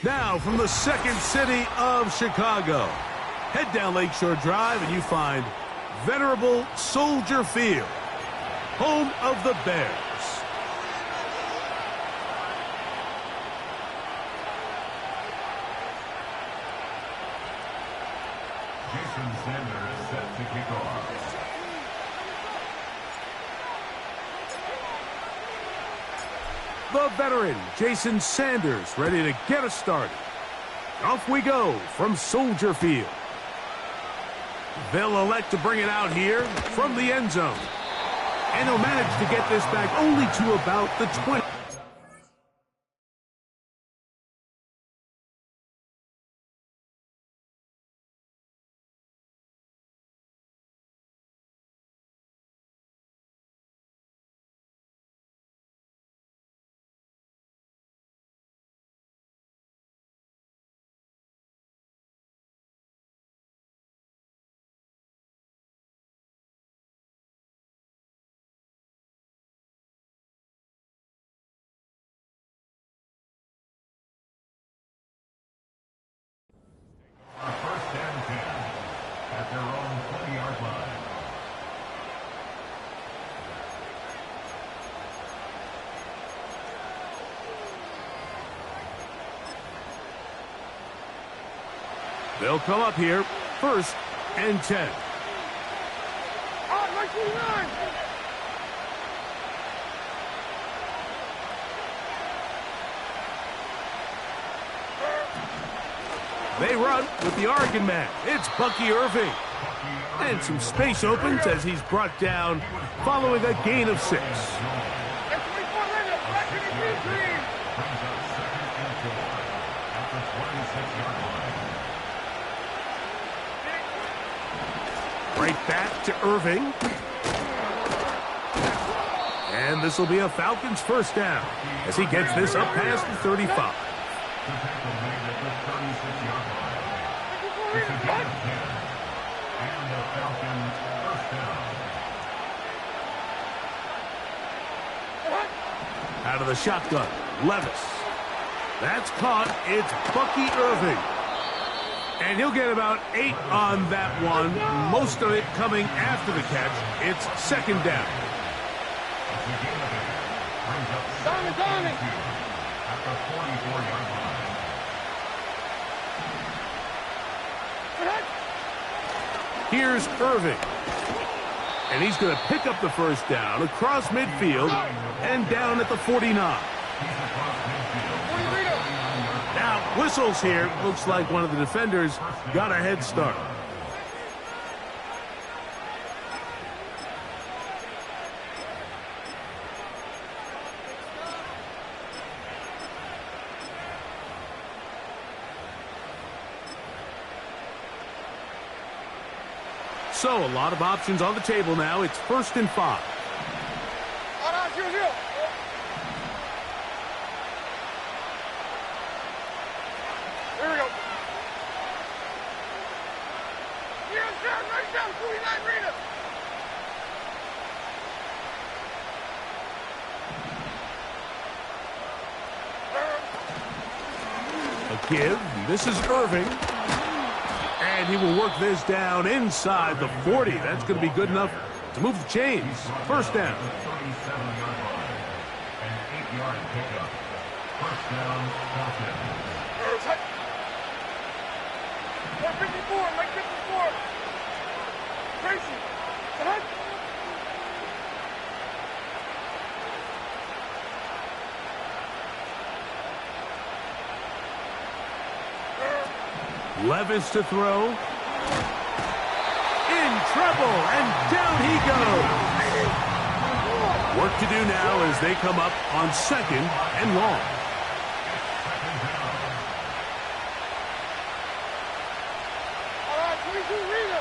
Now from the second city of Chicago, head down Lakeshore Drive and you find venerable Soldier Field, home of the Bears. Jason Sanders set to kick off. The veteran, Jason Sanders, ready to get us started. Off we go from Soldier Field. They'll elect to bring it out here from the end zone. And he'll manage to get this back only to about the 20. First and 10 at their own 20-yard line. They'll come up here, first and 10. They run with the Oregon man. It's Bucky Irving. And some space opens as he's brought down following a gain of 6. Right back to Irving. And this will be a Falcons first down as he gets this up past the 35. Out of the shotgun, Levis. That's caught. It's Bucky Irving. And he'll get about 8 on that one, most of it coming after the catch. It's second down. At the 44-yard line. Here's Irving. And he's going to pick up the first down across midfield and down at the 49. Now, whistles here. Looks like one of the defenders got a head start. So, a lot of options on the table now. It's first and 5. Here we go. Right down, 49 Rita. A give. This is Irving. And he will work this down inside the 40. That's going to be good enough to move the chains. First down. 37-yard line. An 8-yard pickup. First down, Falcons. 54, like 54. Tracy, ahead. Levis to throw. In trouble, and down he goes. Work to do now as they come up on second and long. All right, 22 Rita.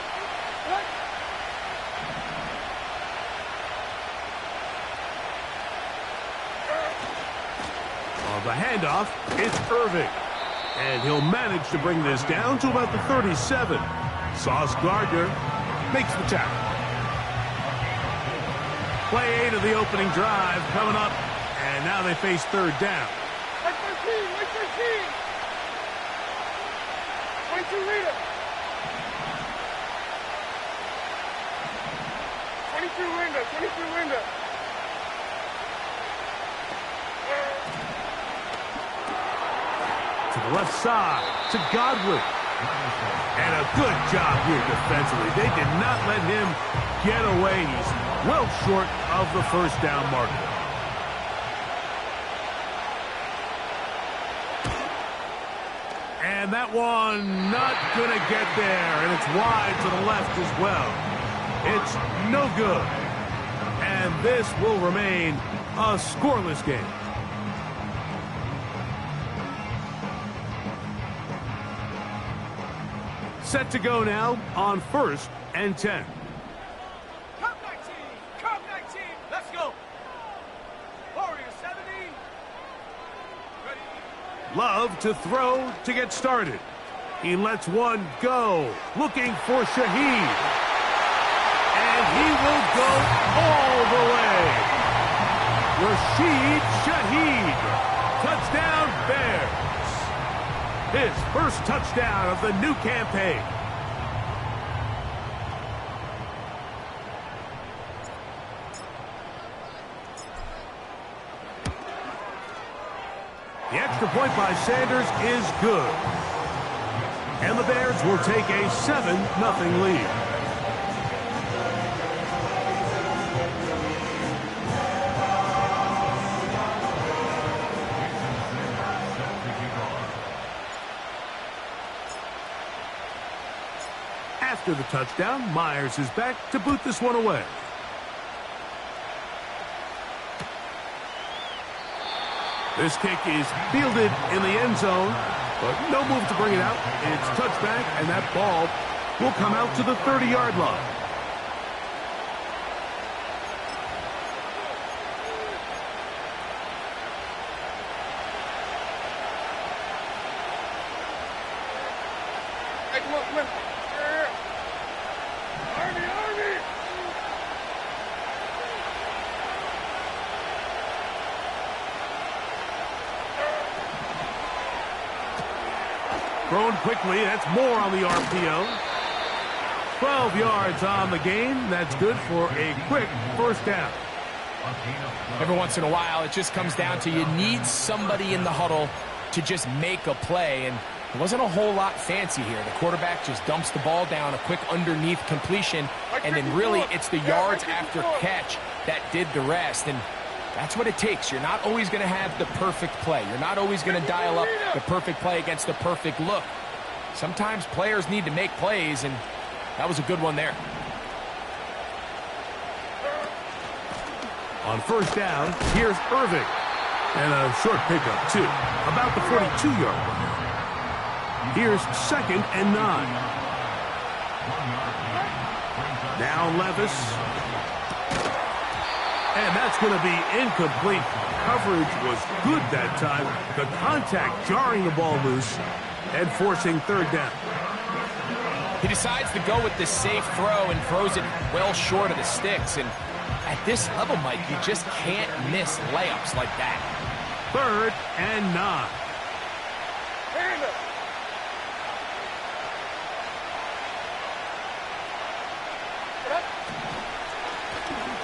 On the handoff, it's Irving. And he'll manage to bring this down to about the 37. Sauce Gardner makes the tackle. Play 8 of the opening drive coming up, and now they face third down. Like 13, 22 Rita. 22 Linda. 22 Linda. To the left side, to Godwin. And a good job here defensively. They did not let him get away. He's well short of the first down marker. And that one not going to get there. And it's wide to the left as well. It's no good. And this will remain a scoreless game. Set to go now on 1st and 10. Cup 19. Cup 19. Let's go. Warrior 70. Ready. Love to throw to get started. He lets one go. Looking for Shaheed. And he will go all the way. Rashid Shaheed. Touchdown Bears. His first touchdown of the new campaign. The extra point by Sanders is good. And the Bears will take a 7-0 lead. After the touchdown, Myers is back to boot this one away. This kick is fielded in the end zone, but no move to bring it out. It's touchback, and that ball will come out to the 30-yard line. Hey, come on, come on. Here. Army, Army. Thrown quickly, that's more on the RPO. 12 yards on the game. That's good for a quick first down. Every once in a while, it just comes down to you need somebody in the huddle to just make a play, and it wasn't a whole lot fancy here. The quarterback just dumps the ball down, a quick underneath completion, and then really it's the yards after catch that did the rest, and that's what it takes. You're not always going to have the perfect play. You're not always going to dial up the perfect play against the perfect look. Sometimes players need to make plays, and that was a good one there. On first down, here's Irving. And a short pickup, too. About the 42-yard line. Here's 2nd and 9. Now Levis. And that's going to be incomplete. Coverage was good that time. The contact jarring the ball loose and forcing 3rd down. He decides to go with this safe throw and throws it well short of the sticks. And at this level, Mike, you just can't miss layups like that. 3rd and 9. Hand up.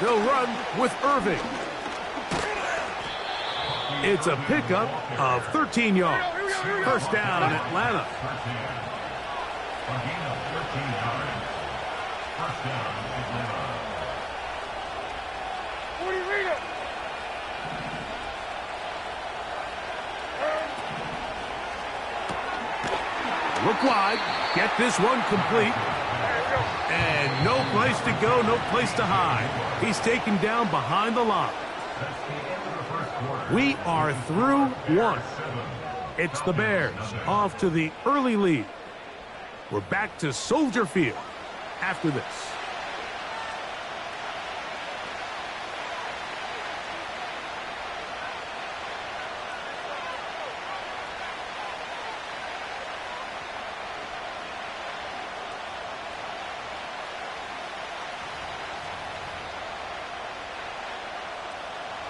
They'll run with Irving. It's a pickup of 13 yards. First down, Atlanta. A gain of 13 yards. First down, Atlanta. 40 Rita. Look wide. Get this one complete. And no place to go, no place to hide. He's taken down behind the line. That's the end of the first quarter. We are through one. It's the Bears off to the early lead. We're back to Soldier Field after this.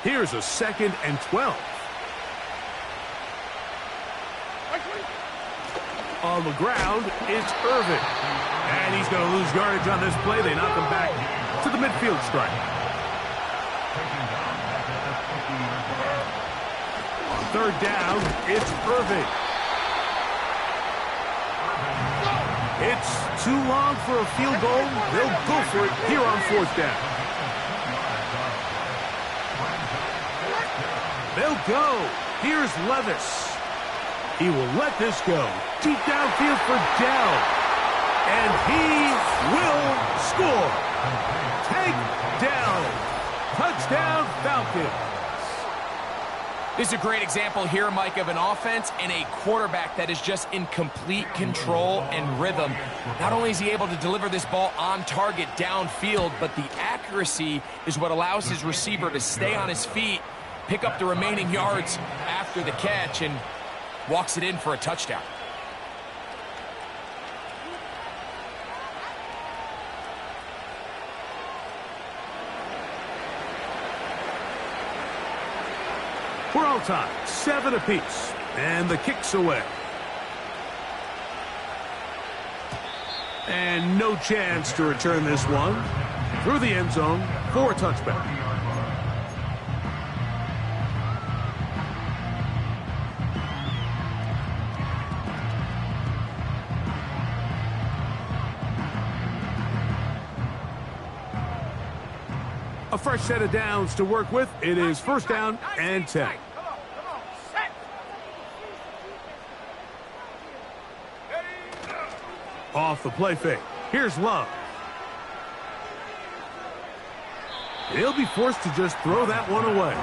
Here's a 2nd and 12. On the ground, it's Irving. And he's going to lose yardage on this play. They knock him back to the midfield stripe. On third down, it's Irving. It's too long for a field goal. They'll go for it here on fourth down. They'll go. Here's Levis. He will let this go. Deep downfield for Dell. And he will score. Take Dell. Touchdown Falcons. This is a great example here, Mike, of an offense and a quarterback that is just in complete control and rhythm. Not only is he able to deliver this ball on target downfield, but the accuracy is what allows his receiver to stay on his feet, pick up the remaining yards after the catch, and walks it in for a touchdown. We're all tied, 7 apiece, and the kick's away. And no chance to return this one through the end zone for a touchback. A fresh set of downs to work with. It is first down and 10. Come on, set. Off the play fake. Here's Love. He'll be forced to just throw that one away.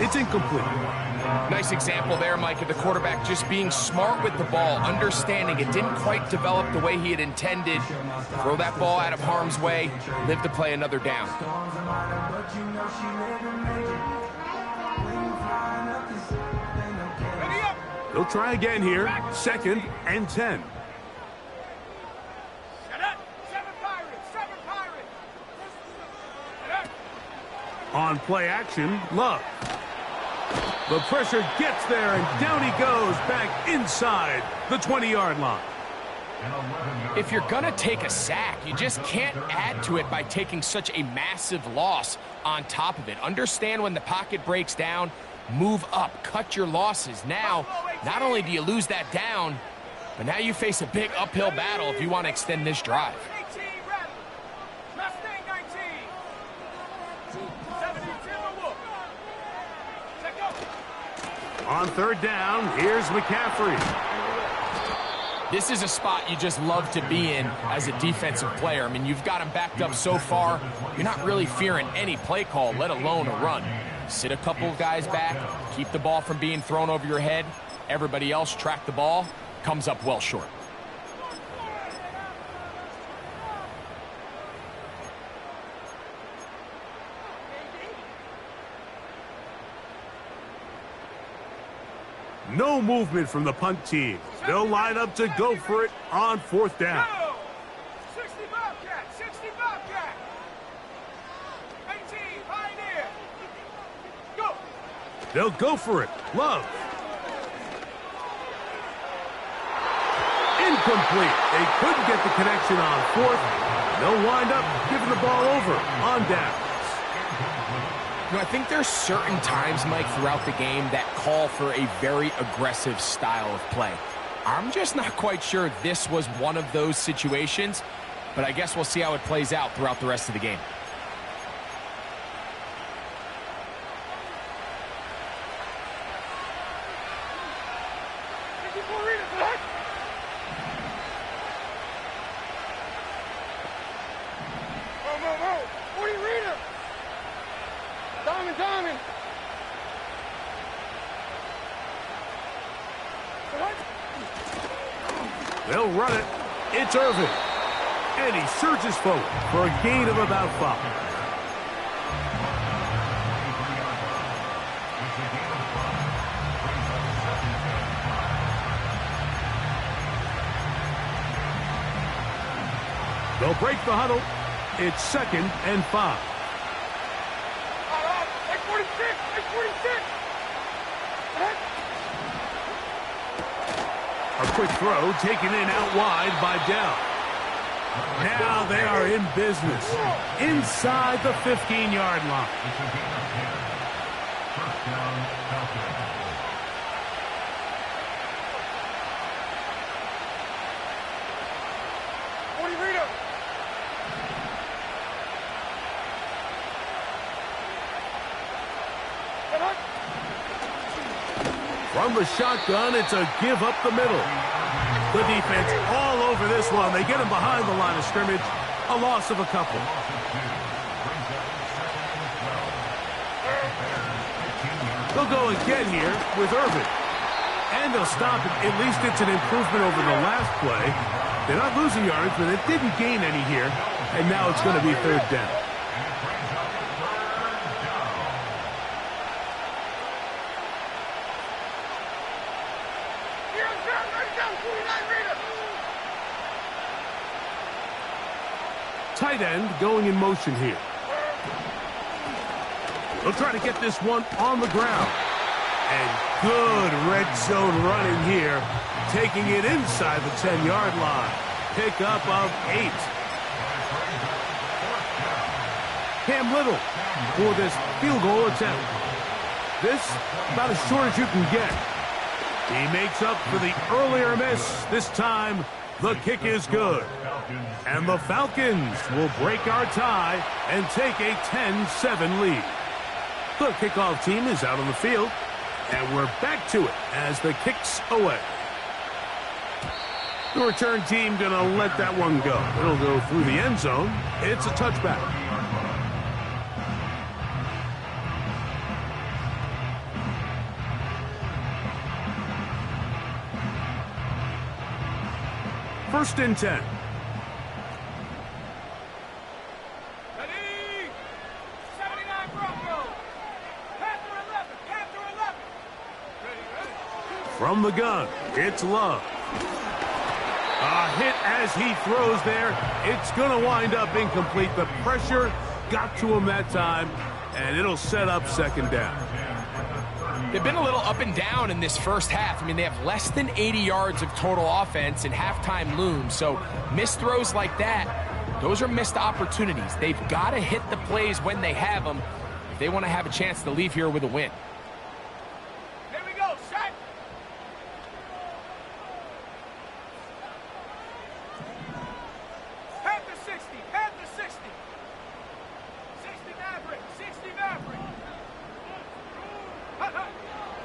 It's incomplete. Nice example there, Mike, of the quarterback just being smart with the ball, understanding it didn't quite develop the way he had intended. Throw that ball out of harm's way, live to play another down. They'll try again here. Second and 10. On play action, Love. The pressure gets there, and down he goes back inside the 20-yard line. If you're going to take a sack, you just can't add to it by taking such a massive loss on top of it. Understand when the pocket breaks down, move up, cut your losses. Now, not only do you lose that down, but now you face a big uphill battle if you want to extend this drive. On third down, here's McCaffrey. This is a spot you just love to be in as a defensive player. I mean, you've got him backed up so far, you're not really fearing any play call, let alone a run. Sit a couple of guys back, keep the ball from being thrown over your head. Everybody else track the ball, comes up well short. No movement from the punt team. They'll line up to go for it on fourth down. 60 Bobcat, 60 Bobcat. 18, Pioneer. Go. They'll go for it. Love. Incomplete. They couldn't get the connection on fourth. They'll wind up giving the ball over on down. You know, I think there's certain times, Mike, throughout the game that call for a very aggressive style of play. I'm just not quite sure this was one of those situations, but I guess we'll see how it plays out throughout the rest of the game. They'll run it. It's Irving. And he surges forward for a gain of about 5. They'll break the huddle. It's second and 5. 46. A quick throw taken in out wide by Dell. Now they are in business inside the 15-yard line. It's a gain of 10. First down, Falcons. From the shotgun, it's a give up the middle. The defense all over this one. They get him behind the line of scrimmage. A loss of a couple. They'll go again here with Irvin. And they'll stop it. At least it's an improvement over the last play. They're not losing yards, but it didn't gain any here. And now it's going to be third down. Tight end going in motion here. They'll try to get this one on the ground. And good red zone running here. Taking it inside the 10-yard line. Pickup of 8. Cam Little for this field goal attempt. This about as short as you can get. He makes up for the earlier miss. This time, the kick is good. And the Falcons will break our tie and take a 10-7 lead. The kickoff team is out on the field, and we're back to it as the kick's away. The return team going to let that one go. It'll go through the end zone. It's a touchback. First and 10. From the gun, it's Love. A hit as he throws there. It's going to wind up incomplete. The pressure got to him that time, and it'll set up second down. They've been a little up and down in this first half. I mean, they have less than 80 yards of total offense, and halftime looms. So missed throws like that, those are missed opportunities. They've got to hit the plays when they have them if they want to have a chance to leave here with a win.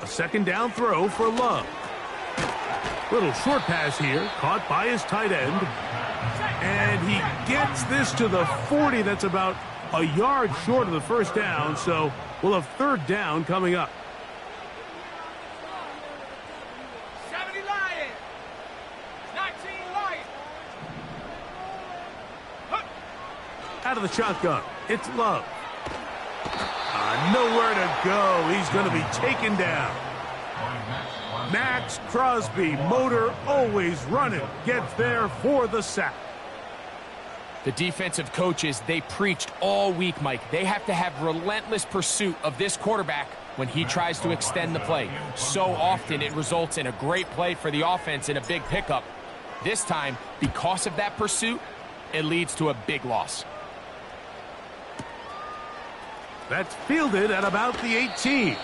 Second down throw for Love. Little short pass here, caught by his tight end. And he gets this to the 40. That's about a yard short of the first down, so we'll have third down coming up. 70 Lions. 19 Lions. Out of the shotgun, it's Love. Nowhere to go. He's going to be taken down. Max Crosby, motor always running, gets there for the sack. The defensive coaches, they preached all week, Mike. They have to have relentless pursuit of this quarterback when he tries to extend the play. So often it results in a great play for the offense and a big pickup. This time, because of that pursuit, it leads to a big loss. That's fielded at about the 18.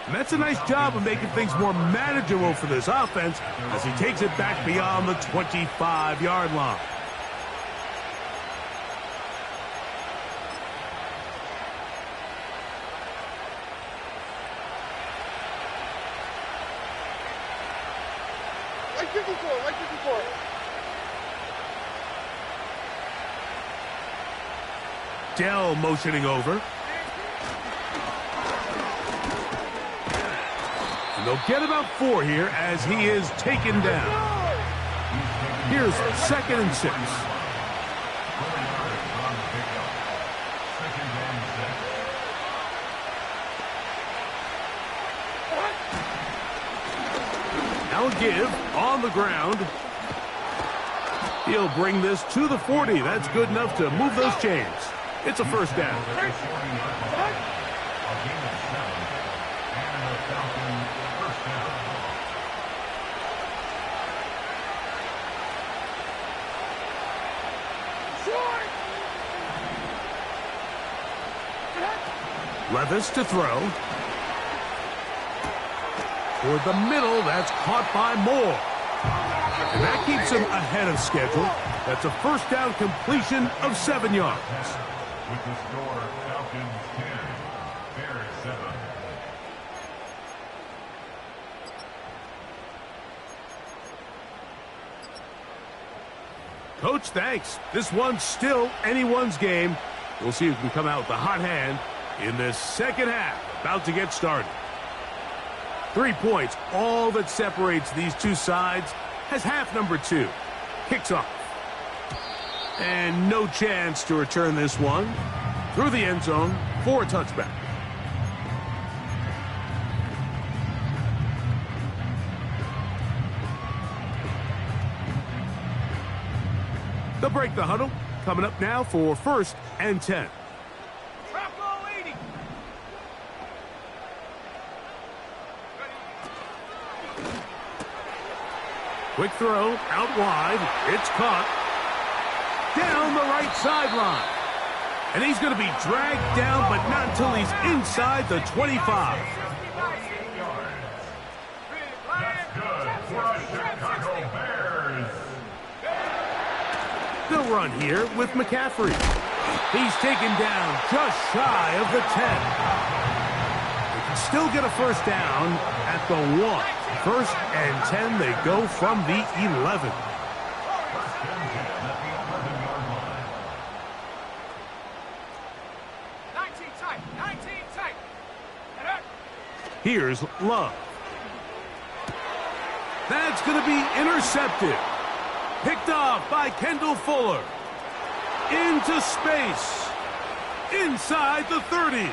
And that's a nice job of making things more manageable for this offense as he takes it back beyond the 25-yard line. Like 54. Dell motioning over. And they'll get about 4 here as he is taken down. Here's second and 6. Now a give on the ground. He'll bring this to the 40. That's good enough to move those chains. It's a first down. Levis to throw. Toward the middle, that's caught by Moore. And that keeps him ahead of schedule. That's a first down completion of 7 yards. With the score, Falcons 10, Bears 7. Coach, thanks. This one's still anyone's game. We'll see who can come out with a hot hand in this second half. About to get started. 3 points, all that separates these two sides, has half number 2. Kicks off. And no chance to return this one through the end zone for a touchback. They'll break the huddle. Coming up now for 1st and 10. Trap ball 80. Quick throw, out wide. It's caught. Down the right sideline. And he's going to be dragged down, but not until he's inside the 25. That's good for the Chicago Bears. They'll run here with McCaffrey. He's taken down just shy of the 10. They can still get a first down at the 1. 1st and 10, they go from the 11. 19 tight. 19 tight. Here's Love. That's going to be intercepted. Picked off by Kendall Fuller. Into space. Inside the 30.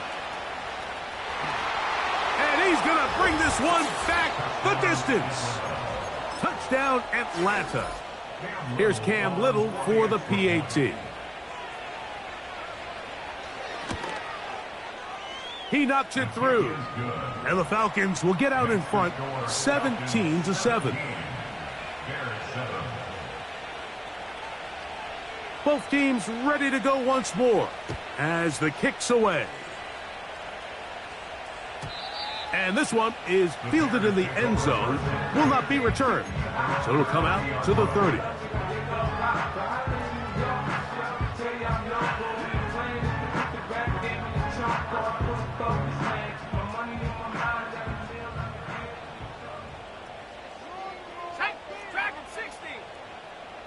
And he's going to bring this one back the distance. Touchdown, Atlanta. Here's Cam Little for the PAT. He knocks it through. And the Falcons will get out in front 17-7. Both teams ready to go once more as the kick's away. And this one is fielded in the end zone. Will not be returned. So it'll come out to the 30. Dragon 60.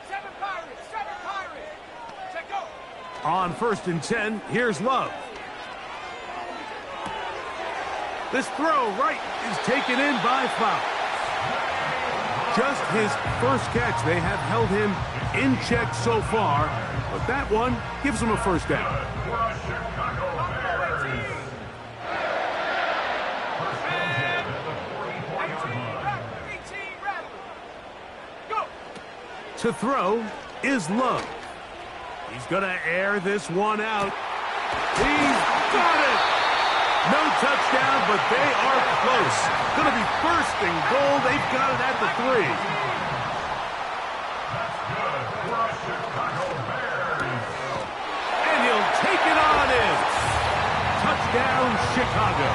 7 Pirates. 7 Pirates. Check go. On 1st and 10, here's Love. This throw right is taken in by Flowers. Just his first catch. They have held him in check so far, but that one gives him a first down. To throw is Love. He's going to air this one out. He's got it! No touchdown, but they are close. Going to be 1st and goal. They've got it at the 3. That's good for the Chicago Bears. And he'll take it on in. Touchdown, Chicago.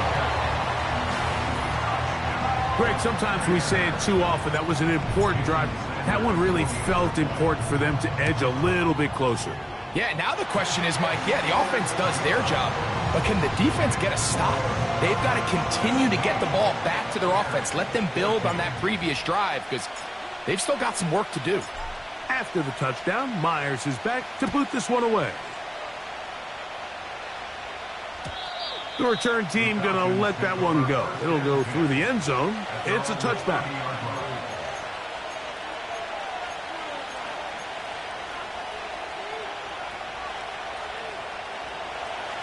Greg, sometimes we say it too often. That was an important drive. That one really felt important for them to edge a little bit closer. Yeah, now the question is, Mike, yeah, the offense does their job, but can the defense get a stop? They've got to continue to get the ball back to their offense. Let them build on that previous drive because they've still got some work to do. After the touchdown, Myers is back to boot this one away. The return team going to let that one go. It'll go through the end zone. It's a touchback.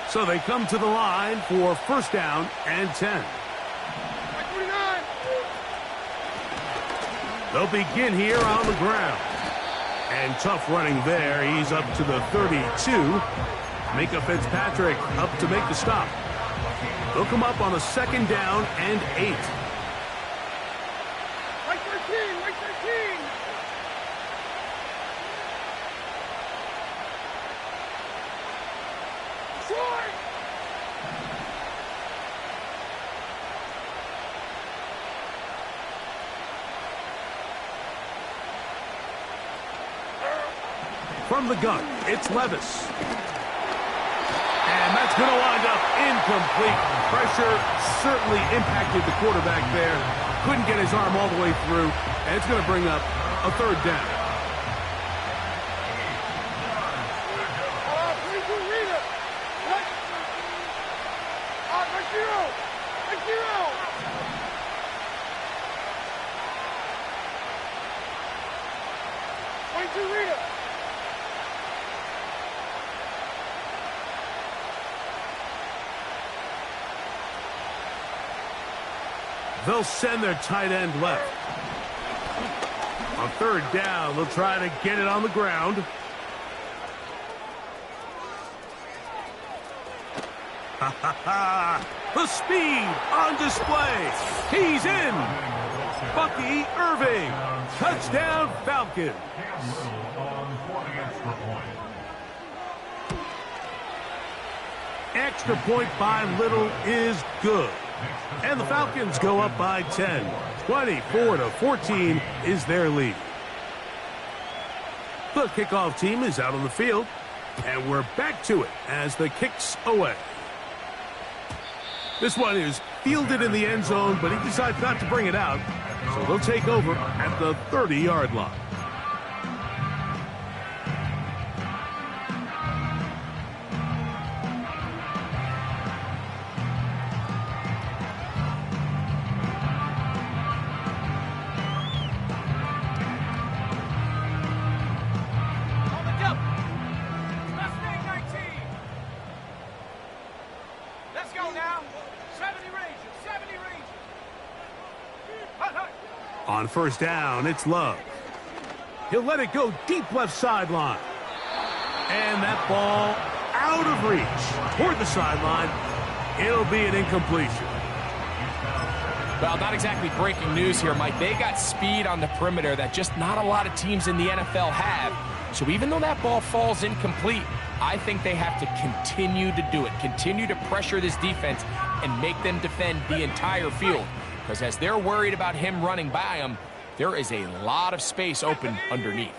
So they come to the line for 1st down and 10. They'll begin here on the ground. And tough running there. He's up to the 32. Micah Fitzpatrick up to make the stop. They'll come up on a 2nd down and 8. Right 13. Right 13. From the gun, it's Levis. And that's going to wind up incomplete. Pressure certainly impacted the quarterback there. Couldn't get his arm all the way through. And it's going to bring up a third down. They'll send their tight end left. On third down, they'll try to get it on the ground. The speed on display. He's in. Bucky Irving. Touchdown, Falcons. Extra point by Little is good. And the Falcons go up by 10. 24-14 is their lead. The kickoff team is out on the field. And we're back to it as the kick's away. This one is fielded in the end zone, but he decides not to bring it out. So they'll take over at the 30-yard line. On first down, it's Love. He'll let it go deep left sideline. And that ball out of reach toward the sideline. It'll be an incompletion. Well, not exactly breaking news here, Mike. They got speed on the perimeter that just not a lot of teams in the NFL have. So even though that ball falls incomplete, I think they have to continue to do it. Continue to pressure this defense and make them defend the entire field. Because as they're worried about him running by them, there is a lot of space open underneath.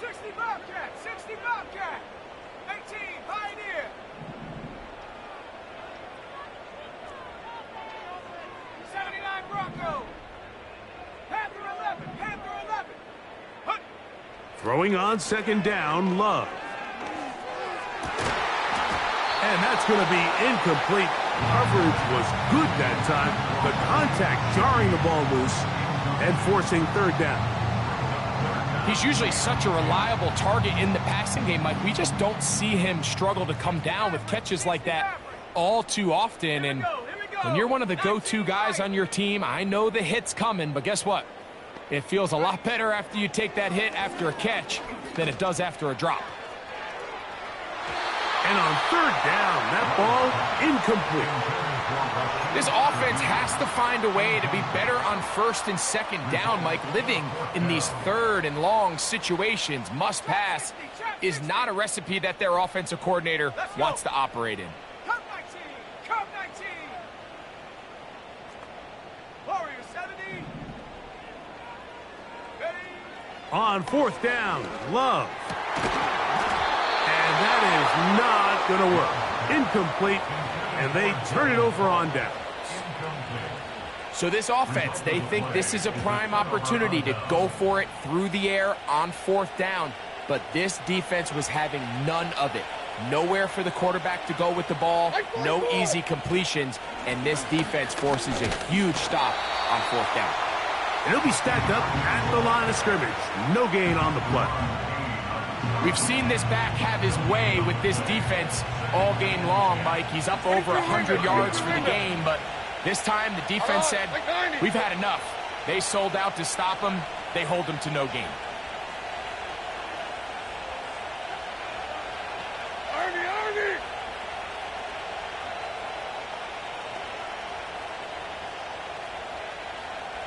60 Bobcat, 60 Bobcat, 18 Pioneer. 79 Bronco. Panther 11, Panther 11. Hunt. Throwing on second down, Love. And that's going to be incomplete. Coverage was good that time. The contact jarring the ball loose and forcing third down. He's usually such a reliable target in the passing game, Mike. We just don't see him struggle to come down with catches like that all too often. And when you're one of the go-to guys on your team, I know the hit's coming, but guess what? It feels a lot better after you take that hit after a catch than it does after a drop. And on third down, that ball incomplete. This offense has to find a way to be better on first and second down, Mike. Living in these third and long situations, must pass, is not a recipe that their offensive coordinator wants to operate in. Come 19, come 19. Warrior 70. Ready. On fourth down, Love. And that is not going to work. Incomplete, and they turn it over on downs. So this offense, they think this is a prime opportunity to go for it through the air on fourth down. But this defense was having none of it. Nowhere for the quarterback to go with the ball, no easy completions, and this defense forces a huge stop on fourth down. And he'll be stacked up at the line of scrimmage. No gain on the play. We've seen this back have his way with this defense all game long, Mike. He's up over 100 yards for the game, but this time the defense said, we've had enough. They sold out to stop him. They hold him to no gain. Army!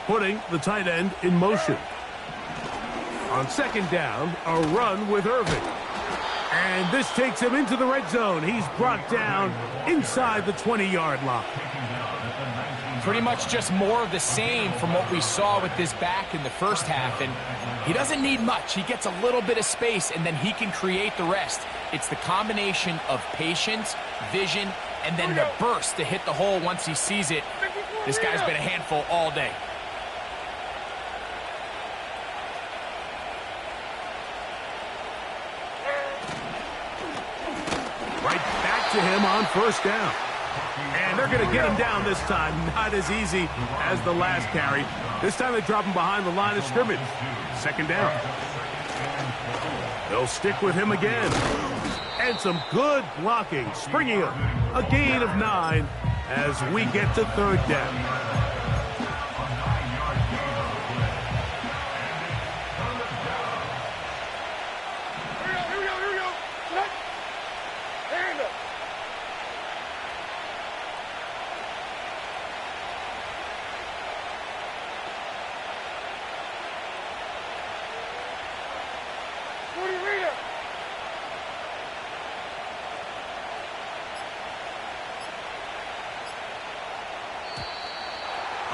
Putting the tight end in motion. On second down, a run with Irving. And this takes him into the red zone. He's brought down inside the 20-yard line. pretty much just more of the same from what we saw with this back in the first half. And he doesn't need much. He gets a little bit of space, and then he can create the rest. It's the combination of patience, vision, and then the burst to hit the hole once he sees it. This guy's been a handful all day. Right back to him on first down. And they're going to get him down this time. Not as easy as the last carry. This time they drop him behind the line of scrimmage. Second down. They'll stick with him again. And some good blocking. Springing up a gain of 9 as we get to third down.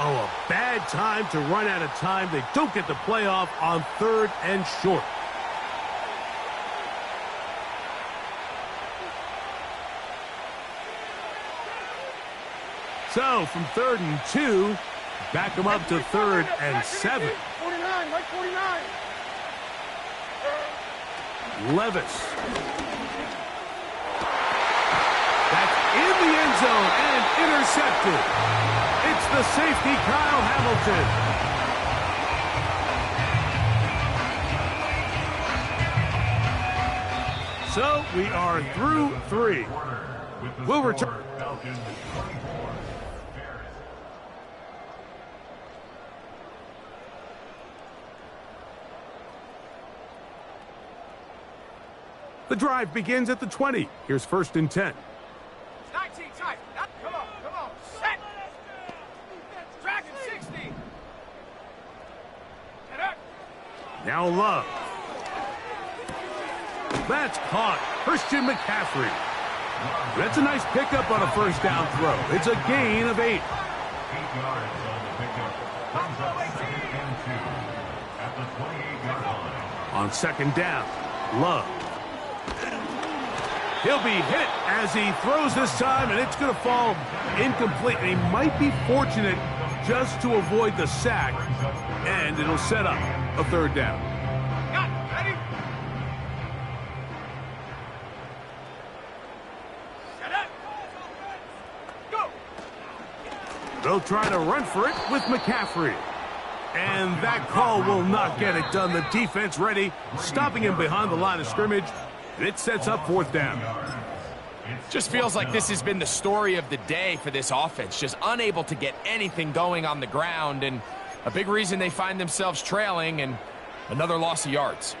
Oh, a bad time to run out of time. They don't get the playoff on third and short. So, from 3rd and 2, back them up to 3rd and 7. 49, Mike 49. Levis. That's in the end zone and intercepted. It's the safety, Kyle Hamilton. So we are through 3. We'll return. The drive begins at the 20. Here's 1st and 10. 19 tight. Come on. Set. Dragon 60. Get up. Now Love. That's caught. Christian McCaffrey. That's a nice pickup on a first down throw. It's a gain of 8. 8 yards on the pickup. Brings up 2nd and 2 at the 28-yard line. On 2nd down, Love. He'll be hit as he throws this time, and it's going to fall incomplete. And he might be fortunate just to avoid the sack, and it'll set up a 3rd down. Got it. Ready? Set up. Go. They'll try to run for it with McCaffrey. And that call will not get it done. The defense ready, stopping him behind the line of scrimmage. And it sets up 4th down. Just feels like this has been the story of the day for this offense. Just unable to get anything going on the ground. And a big reason they find themselves trailing and another loss of yards.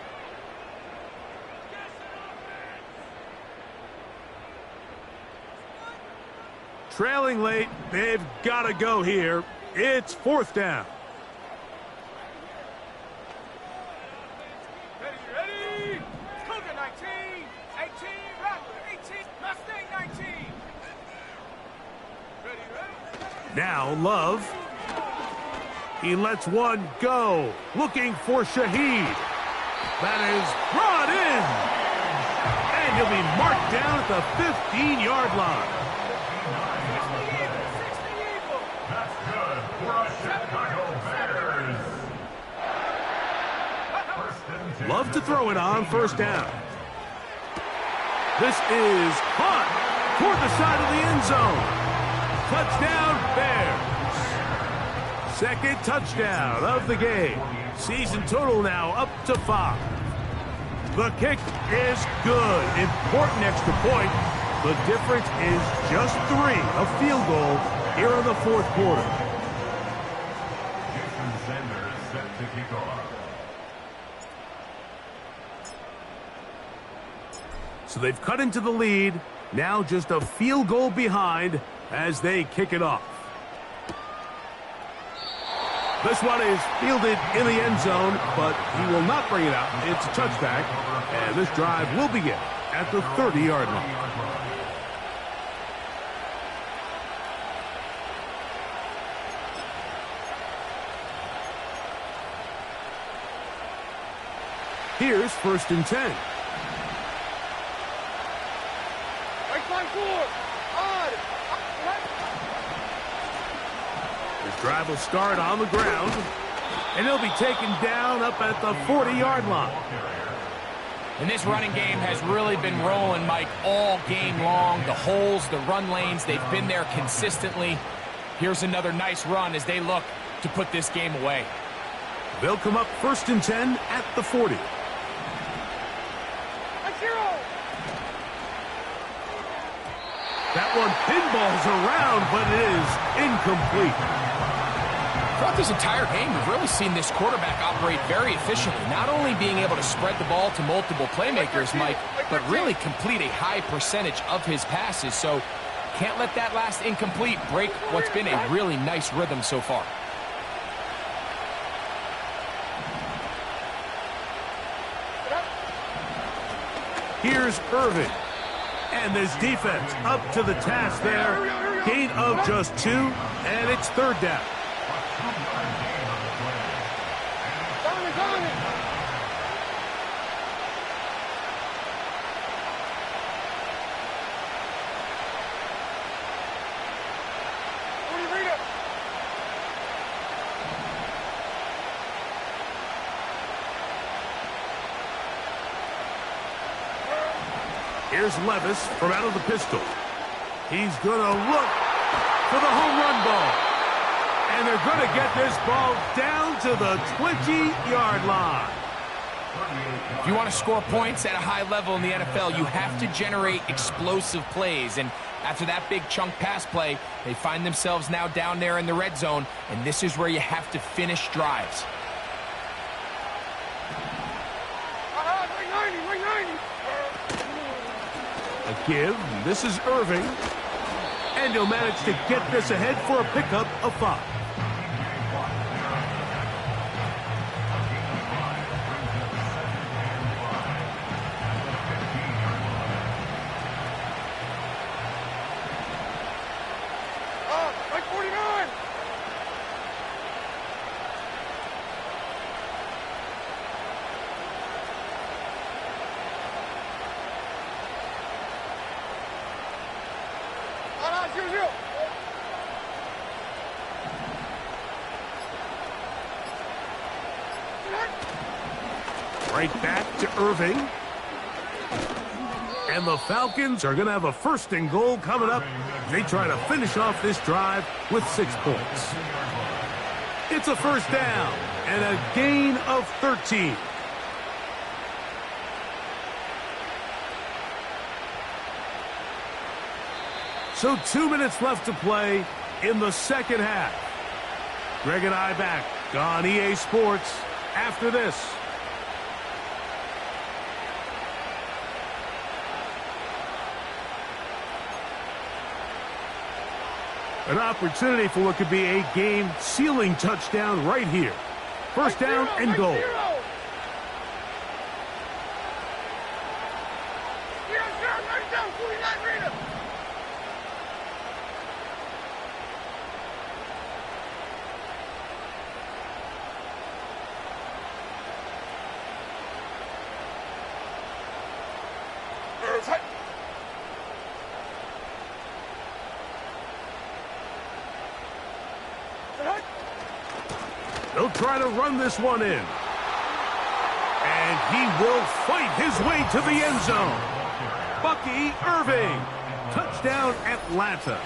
Trailing late, they've got to go here. It's 4th down. Ready? Cougar 19. 18. Raptor 18. Mustang 19. Ready? Now Love. He lets one go. Looking for Shaheed. That is brought in. And he'll be marked down at the 15-yard line. That's good for a Chicago Bears. 1st and 10. Love to throw it on 1st down. This is caught toward the side of the end zone. Touchdown, Bears. 2nd touchdown of the game. Season total now up to 5. The kick is good. Important extra point. The difference is just 3. A field goal here in the 4th quarter. Jason Sanders set to kick off. So they've cut into the lead. Now just a field goal behind as they kick it off. This one is fielded in the end zone, but he will not bring it out. It's a touchback, and this drive will begin at the 30-yard line. Here's 1st and 10. His drive will start on the ground, and he'll be taken down up at the 40-yard line. And this running game has really been rolling, Mike, all game long. The holes, the run lanes, they've been there consistently. Here's another nice run as they look to put this game away. They'll come up 1st and 10 at the 40. That one pinballs around, but it is incomplete. Throughout this entire game, we've really seen this quarterback operate very efficiently, not only being able to spread the ball to multiple playmakers, Mike, but really complete a high percentage of his passes. So can't let that last incomplete break what's been a really nice rhythm so far. Here's Irving. And this defense up to the task there. Gain of just 2, and it's 3rd down. Here's Levis from out of the pistol. He's going to look for the home run ball. And they're going to get this ball down to the 20-yard line. If you want to score points at a high level in the NFL, you have to generate explosive plays. And after that big chunk pass play, they find themselves now down there in the red zone. And this is where you have to finish drives. A give. This is Irving. And he'll manage to get this ahead for a pickup of 5. Right back to Irving. And the Falcons are going to have a 1st and goal coming up. They try to finish off this drive with 6 points. It's a 1st down and a gain of 13. So 2 minutes left to play in the 2nd half. Greg and I back on EA Sports after this. An opportunity for what could be a game-sealing touchdown right here. 1st down and goal. They'll try to run this one in. And he will fight his way to the end zone. Bucky Irving. Touchdown, Atlanta.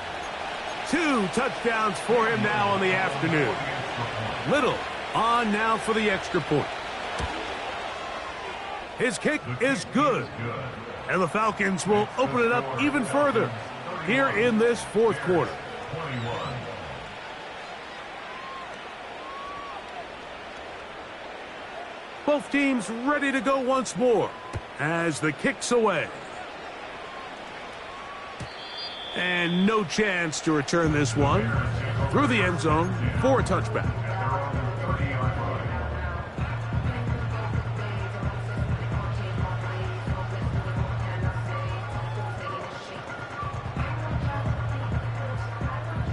2 touchdowns for him now on the afternoon. Little on now for the extra point. His kick is good. And the Falcons will open it up even further here in this 4th quarter. Both teams ready to go once more as the kick's away. And no chance to return this one through the end zone for a touchback.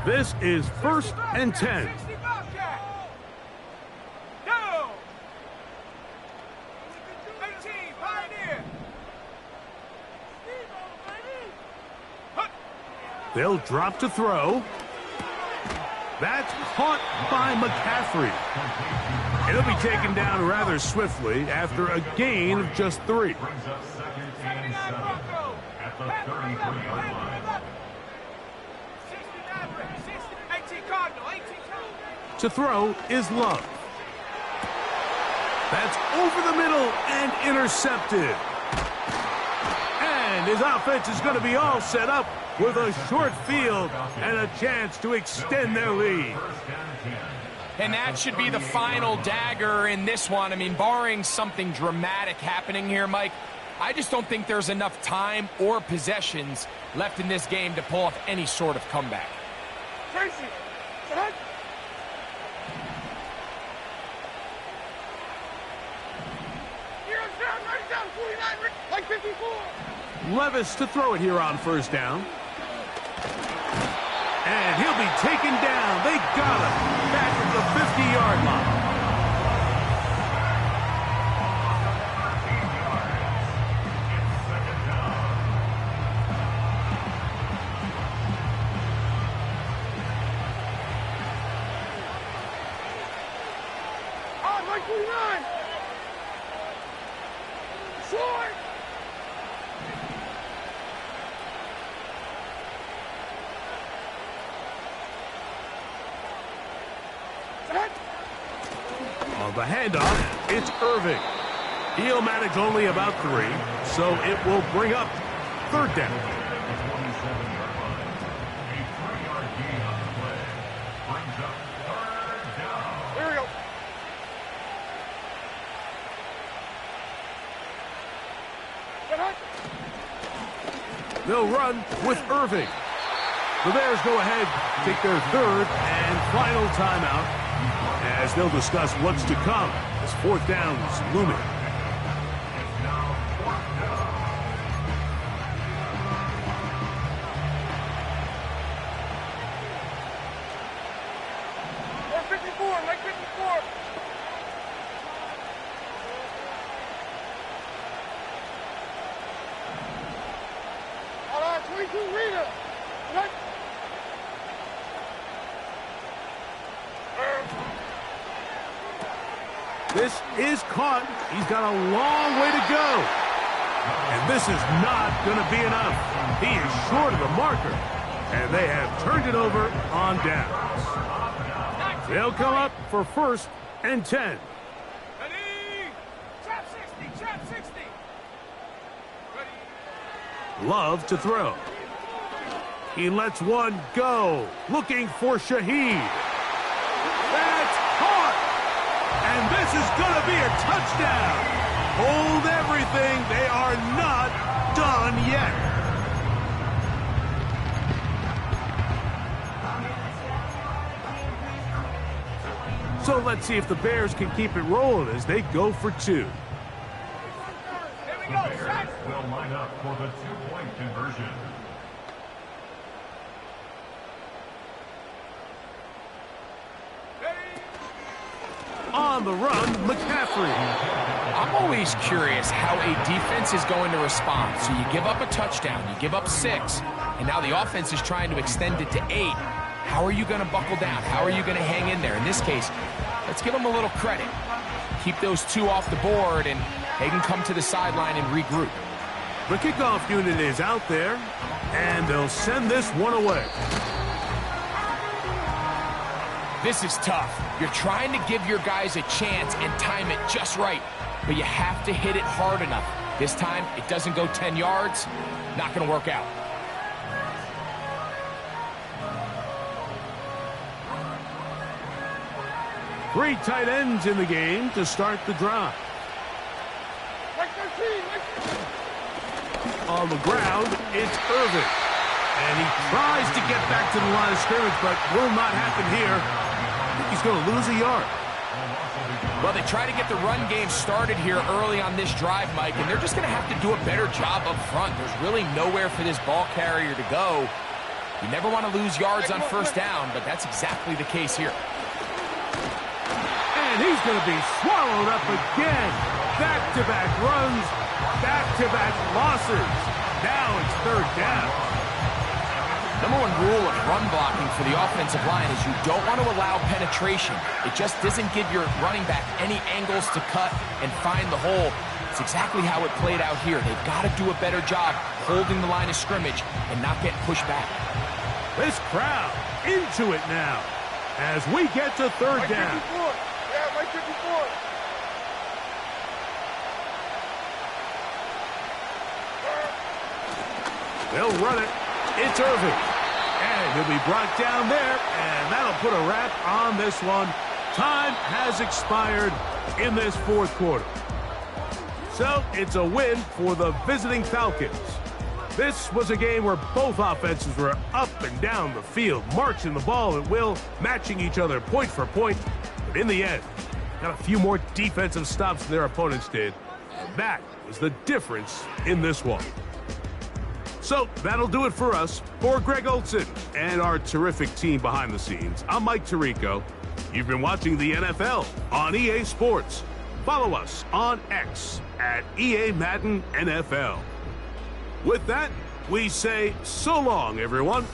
This is 1st and 10. They'll drop to throw. That's caught by McCaffrey. It'll be taken down rather swiftly after a gain of just 3. Brings up 2nd and 7 at the 33-yard line. 18 Cardinal, 18 To throw is Love. That's over the middle and intercepted. And his offense is going to be all set up with a short field and a chance to extend their lead. And that should be the final dagger in this one. I mean, barring something dramatic happening here, Mike, I just don't think there's enough time or possessions left in this game to pull off any sort of comeback. Tracy, son. Down, 49, like 54. Levis to throw it here on first down. And he'll be taken down. They got him back at the 50-yard line. On, like 49. Short. On the handoff, it's Irving. He'll manage only about 3, so it will bring up 3rd down. Here we go. They'll run with Irving. The Bears go ahead, take their 3rd and final timeout as they'll discuss what's to come as 4th down is looming. Like 54. Hold on, 22 Rita. What? This is caught. He's got a long way to go. And this is not going to be enough. He is short of the marker. And they have turned it over on downs. They'll come up for 1st and 10. Ready? Trap 60, trap 60. Ready? Love to throw. He lets one go. Looking for Shaheed. That's caught. And this is going to be a touchdown. Hold everything. They are not done yet. So let's see if the Bears can keep it rolling as they go for 2. Here we The go, Bears son. will line up for the 2-point conversion. On the run, McCaffrey. I'm always curious how a defense is going to respond. So you give up a touchdown, you give up 6, and now the offense is trying to extend it to 8. How are you going to buckle down? How are you going to hang in there? In this case, let's give them a little credit. Keep those 2 off the board, and they can come to the sideline and regroup. The kickoff unit is out there, and they'll send this one away. This is tough. You're trying to give your guys a chance and time it just right, but you have to hit it hard enough. This time, it doesn't go 10 yards. Not going to work out. Three tight ends in the game to start the drive. Like 13, like 13. On the ground, it's Irving. And he tries to get back to the line of scrimmage, but will not happen here. I think he's going to lose a yard. Well, they try to get the run game started here early on this drive, Mike, and they're just going to have to do a better job up front. There's really nowhere for this ball carrier to go. You never want to lose yards on first down, but that's exactly the case here. And he's going to be swallowed up again. Back-to-back runs, back-to-back losses. Now it's 3rd down. Number one rule of run blocking for the offensive line is you don't want to allow penetration. It just doesn't give your running back any angles to cut and find the hole. It's exactly how it played out here. They've got to do a better job holding the line of scrimmage and not getting pushed back. This crowd into it now as we get to third down. Yeah, Mike 54. They'll run it. It's Irving. And he'll be brought down there, and that'll put a wrap on this one. Time has expired in this fourth quarter. So it's a win for the visiting Falcons. This was a game where both offenses were up and down the field, marching the ball at will, matching each other point for point. But in the end, got a few more defensive stops than their opponents did. And that was the difference in this one. So that'll do it for us. For Greg Olson and our terrific team behind the scenes, I'm Mike Tirico. You've been watching the NFL on EA Sports. Follow us on X at EA Madden NFL. With that, we say so long, everyone.